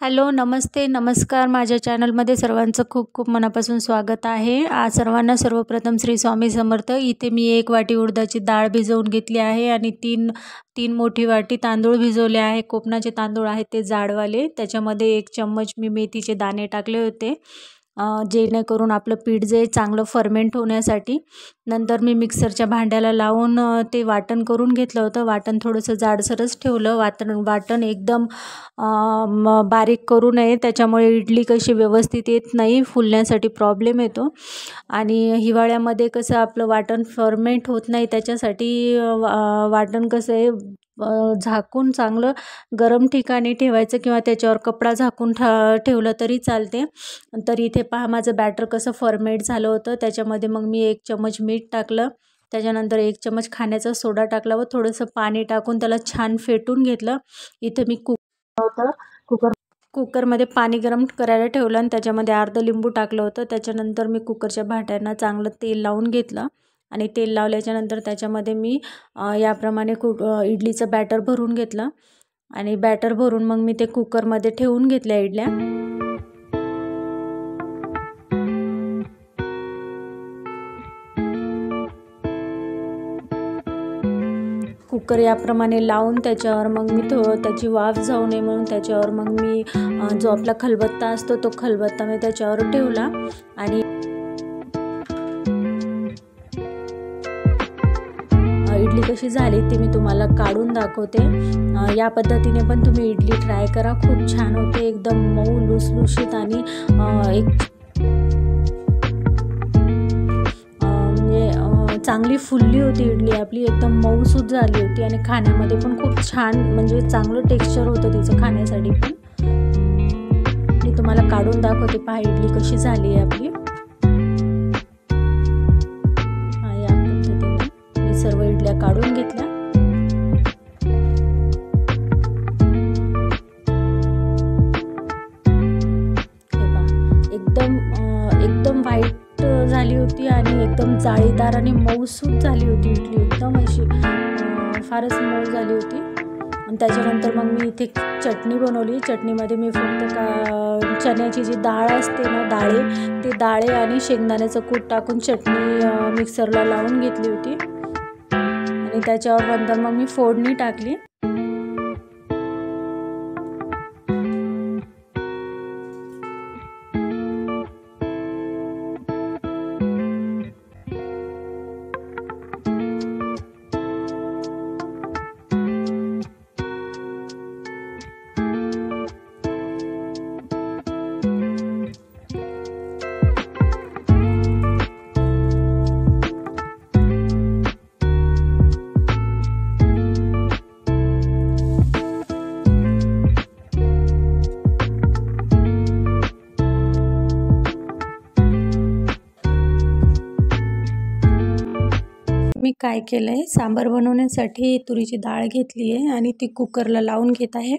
Hello, नमस्ते, नमस्कार. माझ्या चॅनलमध्ये सर्वांचं खूप खूप मनापासून स्वागत आहे. सर्वांना सर्वप्रथम श्री स्वामी समर्थ. इथे मी 1 वाटी उडदाची डाळ भिजवून घेतली आहे आणि तीन मोठी वाटी तांदूळ भिजवले आहे. कोकणाचे तांदूळ आहेत ते जाडवाले. त्याच्यामध्ये 1 चम्मच मी मेथीचे दाणे टाकले होते, जेणेकरून आपलं पीठ जे चांगलं फर्मेंट होण्यासाठी. नंतर मी मिक्सरच्या भांड्याला लावून ते वाटण करून घेतलं होतं. वाटण थोडंसं जाडसरच ठेवलं. वाटण एकदम बारीक करू नये, त्याच्यामुळे इडली कशी व्यवस्थित येत नाही, फुलण्यासाठी प्रॉब्लेम येतो. आणि हिवाळ्यामध्ये कसं आपलं वाटण फर्मेंट होत नाही, त्याच्यासाठी वाटण कसं आहे झाकून चांगलं गरम ठिकाणी ठेवायचं किंवा त्याच्यावर कपडा झाकून ठेवलं तरी चालते. तर इथे पहा माझं बॅटर कसं फर्मेंट झालं होतं. त्याच्यामध्ये मग मी 1 चम्मच मीठ टाकलं, त्याच्यानंतर 1 चम्मच खाण्याचा सोडा टाकला व थोडंसं पाणी टाकून त्याला छान फेटून घेतलं. इथे मी कुकरमध्ये पाणी गरम करायला ठेवलं आणि त्याच्यामध्ये अर्ध लिंबू टाकलं होतं. त्याच्यानंतर मी कुकरच्या भांड्यांना चांगलं तेल लावून घेतलं आणि तेल लावल्याच्यानंतर त्याच्यामध्ये मी याप्रमाणे इडलीचं बॅटर भरून घेतलं आणि बॅटर भरून मग मी ते कुकरमध्ये ठेवून घेतल्या इडल्या. कुकर याप्रमाणे लावून त्याच्यावर मग मी त्याची वाफ जाऊ नये म्हणून त्याच्यावर मग मी जो आपला खलबत्ता असतो तो खलबत्ता मी त्याच्यावर ठेवला आणि इडली कशी झाली ते मी तुम्हाला काढून दाखवते. या पद्धतीने पण तुम्ही इडली ट्राय करा, खूप छान होते, एकदम मऊ लुसलुशीत आणि चांगली फुलली होती इडली आपली, एकदम मऊसूद झाली होती आणि खाण्यामध्ये पण खूप छान, म्हणजे चांगलं टेक्स्चर होतं तिचं खाण्यासाठी पण. मी तुम्हाला काढून दाखवते, पहा इडली कशी झाली आहे आपली. या पद्धतीने मी सर्व इडल्या काढून घेतल्या. एकदम व्हाईट झाली होती आणि एकदम जाळीदार आणि मऊसूद झाली होती इडली, एकदम अशी फारच मऊ झाली होती. आणि त्याच्यानंतर मग मी इथे चटणी बनवली. चटणीमध्ये मी फक्त चण्याची जी डाळ असते ना, ते डाळे आणि शेंगदाण्याचं कूट टाकून चटणी मिक्सरला लावून घेतली होती आणि त्याच्यावर नंतर मग मी फोडणी टाकली. मी काय केलं आहे, सांबार बनवण्यासाठी तुरीची डाळ घेतली आहे आणि ती कुकरला लावून घेत आहे.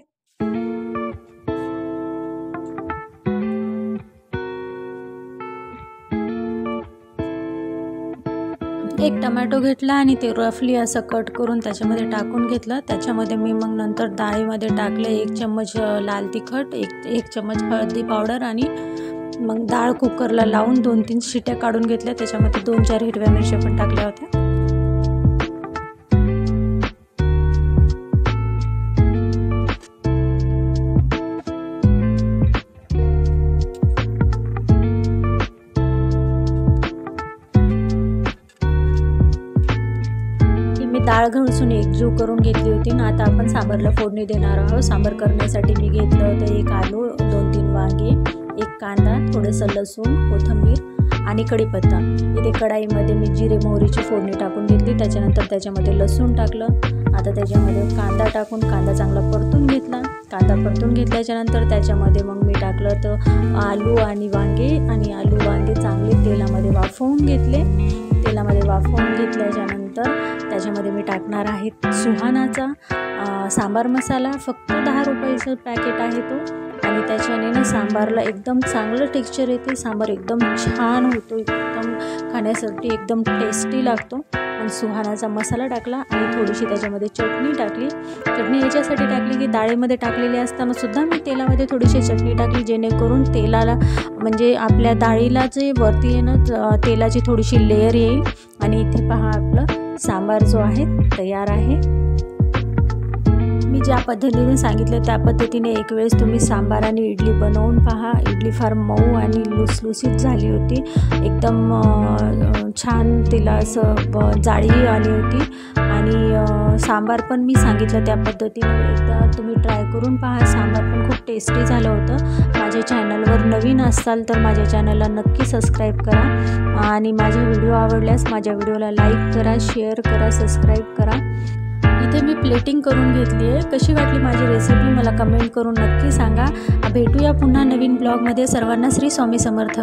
एक टमॅटो घेतला आणि ते रफली असं कट करून त्याच्यामध्ये टाकून घेतलं. त्याच्यामध्ये मी मग नंतर डाळीमध्ये टाकले 1 चम्मच लाल तिखट, 1 चम्मच हळदी पावडर आणि मग डाळ कुकरला लावून 2-3 शिट्या काढून घेतल्या. त्याच्यामध्ये 2-4 हिरव्या मिरच्या पण टाकल्या होत्या. डाळ घासून एकजीव करून घेतली होती ना. आता आपण सांबारला फोडणी देणार आहोत. सांबार करण्यासाठी मी घेतलं होतं 1 आलू, 2-3 वांगे, 1 कांदा, थोडंसं लसूण, कोथिंबीर आणि कढीपत्ता. इथे कढाईमध्ये मी जिरे मोहरीची फोडणी टाकून घेतली. त्याच्यानंतर त्याच्यामध्ये लसूण टाकलं. आता त्याच्यामध्ये कांदा टाकून कांदा चांगला परतून घेतला. कांदा परतून घेतल्याच्यानंतर त्याच्यामध्ये मग मी टाकलं तर आलू आणि वांगे चांगले तेलामध्ये वाफवून घेतले. तेलामध्ये वाफवून घेतल्याच्यानंतर त्याच्यामध्ये मी टाकणार आहे सुहानाचा सांबार मसाला. फक्त 10 रुपयाचं पॅकेट आहे तो आणि त्याच्याने ना सांबारला एकदम चांगलं टेक्स्चर येते. सांबार एकदम छान होतो, एकदम खाण्यासाठी एकदम टेस्टी लागतो. आणि सुहानाचा मसाला टाकला आणि थोडीशी त्याच्यामध्ये चटणी टाकली। चटणी याच्यासाठी टाकली की डाळीमध्ये टाकलेली असताना सुद्धा मी तेलामध्ये थोडीशी चटणी टाकली, जेणेकरून तेलाला म्हणजे आपल्या डाळीला जे वरती आहे ना तेलाची थोडीशी लेयर येईल। आणि इथे पहा आपलं सांबार जो आहे तयार आहे। मी ज्या पद्धतीने सांगितलं त्या पद्धतीने एक वेळेस तुम्ही सांबार आणि इडली बनवून पहा। इडली फार मऊ आणि लुसलुसीत झाली होती, एकदम छान तिला असं जाळी आली होती। आणि सांबार पण मी सांगितलं त्या पद्धतीने एकदा तुम्ही ट्राय करून पहा। सांबार पण खूप टेस्टी झालं होतं। माझ्या चॅनलवर नवीन असाल तर माझ्या चॅनलला नक्की सबस्क्राईब करा आणि माझे व्हिडिओ आवडल्यास माझ्या व्हिडिओला लाईक करा, शेअर करा, सबस्क्राईब करा। इथे मी प्लेटिंग करून घेतली आहे। कशी वाटली माझी रेसिपी मला कमेंट करून नक्की सांगा। भेटूया पुन्हा नवीन ब्लॉगमध्ये। सर्वांना श्री स्वामी समर्थ।